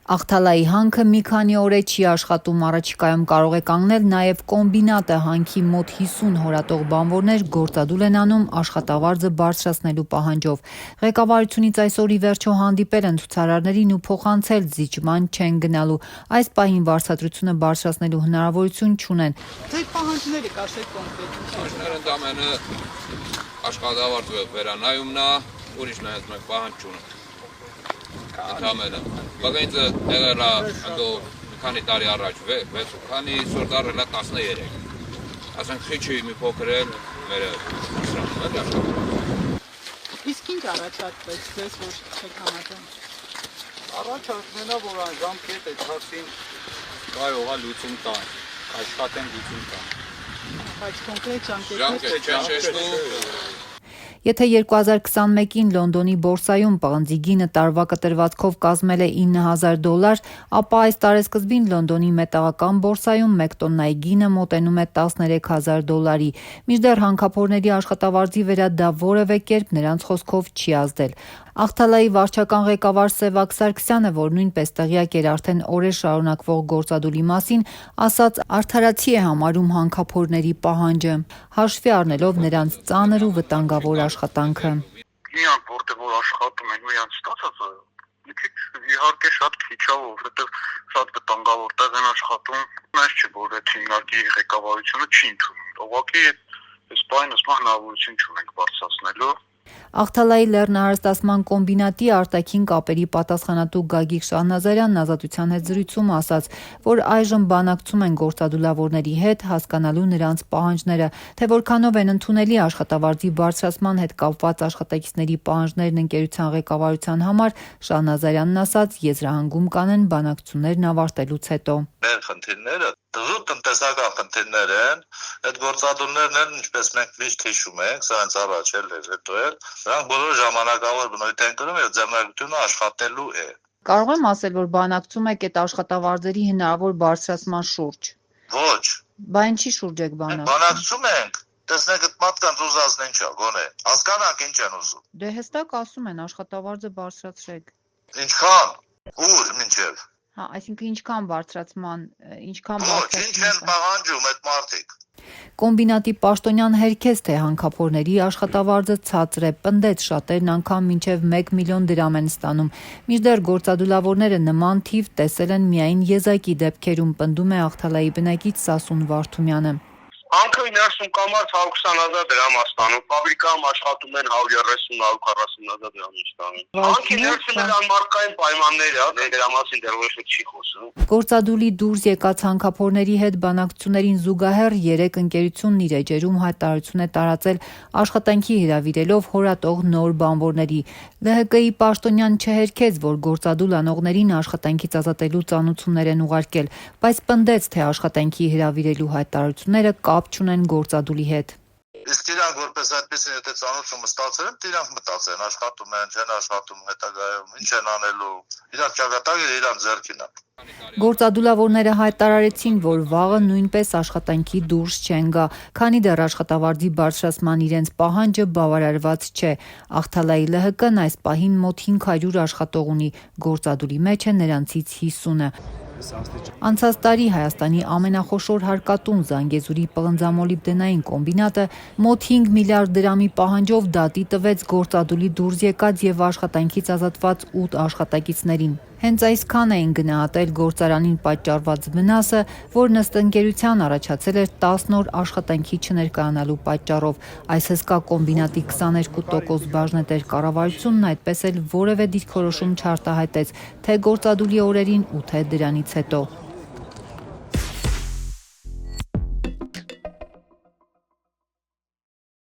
Աղթալայի հանքը մի քանի օր է չի աշխատում, առաջիկայում կարող է կանգնել նաև կոմբինատը, հանքի մոտ 50 հորատող բանվորներ գործադուլ են անում աշխատավարձը բարձրացնելու պահանջով։ Ղեկավարությունից այսօր ի վերջո հանդիպել են ցուցարարներին ու փոխանցել զիջման չեն գնալու։ Այս պահին վարձատրությունը բարձրացնելու հնարավորություն չունեն։ Ձեր պահանջները կասեք կոնկրետ։ Պահանջները ընդամենը աշխատավարձը վերանայումն է, ուրիշ նայած մենք պահանջ չունենք։ Ընդամենը, բակայինց եղել է մի քանի տարի առաջ 6 ու քանի սոր դարել է 13։ Ասենք խիչի մի փոքր էլ մեր Իսկ ինչ առաջարկվեց ձեզ, որ չեք համաձայն։ Առաջարկն է, որ այն ժամկետը չասին կարող է լուծում տան, աշխատեն լուծում տան։ Բայց կոնկրետ ժամկետներ չեն շեշտում։ Եթե 2021-ին Լոնդոնի բորսայում պղնձի գինը տարվա կտրվածքով կազմել է $9,000, ապա այս տարեսկզբին Լոնդոնի մետաղական բորսայում 1 տոննայի գինը մոտենում է $10,000-ի։ Մինչդեռ հանքափորների աշխատավարձի վրա դա որևէ կերպ նրանց խոսքով չի ազդել։ Աղթալայի վարչական ղեկավար Սևակ Սարգսյանը, որ նույնպես տեղյակ էր արդեն օրեր շարունակվող գործադուլի մասին, ասաց արդարացի է համարում հանքափորների պահանջը, հաշվի առնելով նրանց ծանր ու վտանգավոր աշխատանքը։ Իրանք որտեղ որ աշխատում են ու իրանք ստացածը մի քիչ իհարկե շատ քիչ է, որովհետև շատ վտանգավոր տեղ են աշխատում, այս չէ որ այդ հիմնարկի ղեկավարությունը չի ընդունում։ Ուղղակի այս բանը հնարավորություն չունենք բարձրացնելու։ Աղթալայի լեռնահարստացման կոմբինատի արտաքին կապերի պատասխանատու Գագիկ Շահնազարյանն Ազատության հետ զրույցում ասաց, որ այժմ բանակցում են գործադուլավորների հետ, հասկանալու նրանց պահանջները, թե որքանով են ընդունելի աշխատավարձի բարձրացման հետ կապված աշխատակիցների պահանջներն ընկերության ղեկավարության համար, Շահնազարյանն ասաց, եզրահանգում կանեն բանակցություններն ավարտելուց հետո։ Մեր խնդիրները դժուժ տնտեսական խնդիրներ են, այդ գործադուլներն են, ինչպես մենք միշտ հիշում ենք, սա հենց առաջ էլ էր, հետո էլ, նրանք բոլորը ժամանակավոր բնույթ են կրում եւ ձեռնարկությունը աշխատելու է։ Կարող եմ ասել, որ բանակցում եք այդ աշխատավարձերի հնարավոր բարձրացման շուրջ։ Ոչ։ Բա ինչի շուրջ եք բանակցում։ Բանակցում ենք, տեսնեք այդ մարդկանց ուզածն ինչա, գոնե։ Հասկանանք ինչ են ուզում։ Դե հստակ ասում են աշխատավարձը բարձրացրեք։ Ինչքան, ուր, մինչև։ Հա, այսինքն ինչքան բարձրացման, ինչքան Ոչ, ինչ են պահանջում այդ մարդիկ։ Կոմբինատի պաշտոնյան հերքեց, թե հանքափորների աշխատավարձը ցածր է, պնդեց շատերն անգամ մինչև 1 միլիոն դրամ են ստանում։ Մինչդեռ գործադուլավորները նման թիվ տեսել են միայն եզակի դեպքերում, պնդում է Աղթալայի բնակիչ Սասուն Վարդումյանը։ Հանքը 90 կամած 120,000 դրամ ստանում, ֆաբրիկայում աշխատում են 130-140,000 դրամ ստանում։ Հանքի ներսում էլ անմարկային պայմաններ է, դրա մասին դեռ ոչ մի չի խոսում։ Գործադուլի դուրս եկած հանքափորների հետ բանակցություններին զուգահեռ 3 ընկերությունն իր էջերում հայտարարություն է տարածել աշխատանքի հրավիրելով հորատող նոր բանվորների։ ԼՀԿ-ի պաշտոնյան չհերքեց, որ գործադուլ անողներին աշխատանքից ազատելու ծանուցումներ են ուղարկել, բայց պնդեց, թե աշխատանքի հրավիրելու հայտարարությունները կապ չունեն գործադուլի հետ։ Իսկ իրանք որպես այդպեսին եթե ծանոթումը ստացել են, իրանք մտածեն, աշխատում են, չեն աշխատում, հետագայում, ինչ են անելու, իրանք ճակատագիրը իրանք ձեռքին է։ Գործադուլավորները հայտարարեցին, որ վաղը նույնպես աշխատանքի դուրս չեն գա, քանի դեռ աշխատավարձի բարձրացման իրենց պահանջը բավարարված չէ։ Աղթալայի ԼՀԿ-ն այս պահին մոտ 500 աշխատող ունի, գործադուլի մեջ է նրանցից 50-ը։ Անցած տարի Հայաստանի ամենախոշոր հարկատուն Զանգեզուրի պղնձամոլիբդենային կոմբինատը մոտ 5 միլիարդ դրամի պահանջով դատի տվեց գործադուլի դուրս եկած եւ աշխատանքից ազատված 8 աշխատակիցներին։ Հենց այսքան էին գնահատել գործարանին պատճառված վնասը, որն ըստ ընկերության առաջացել էր 10 օր աշխատանքի չներկայանալու պատճառով։ Այս հսկա կոմբինատի 22% բաժնետեր կառավարությունն այդպես էլ որևէ դիրքորոշում չարտահայտեց թե գործադուլի օրերին ու թե դրանից հետո։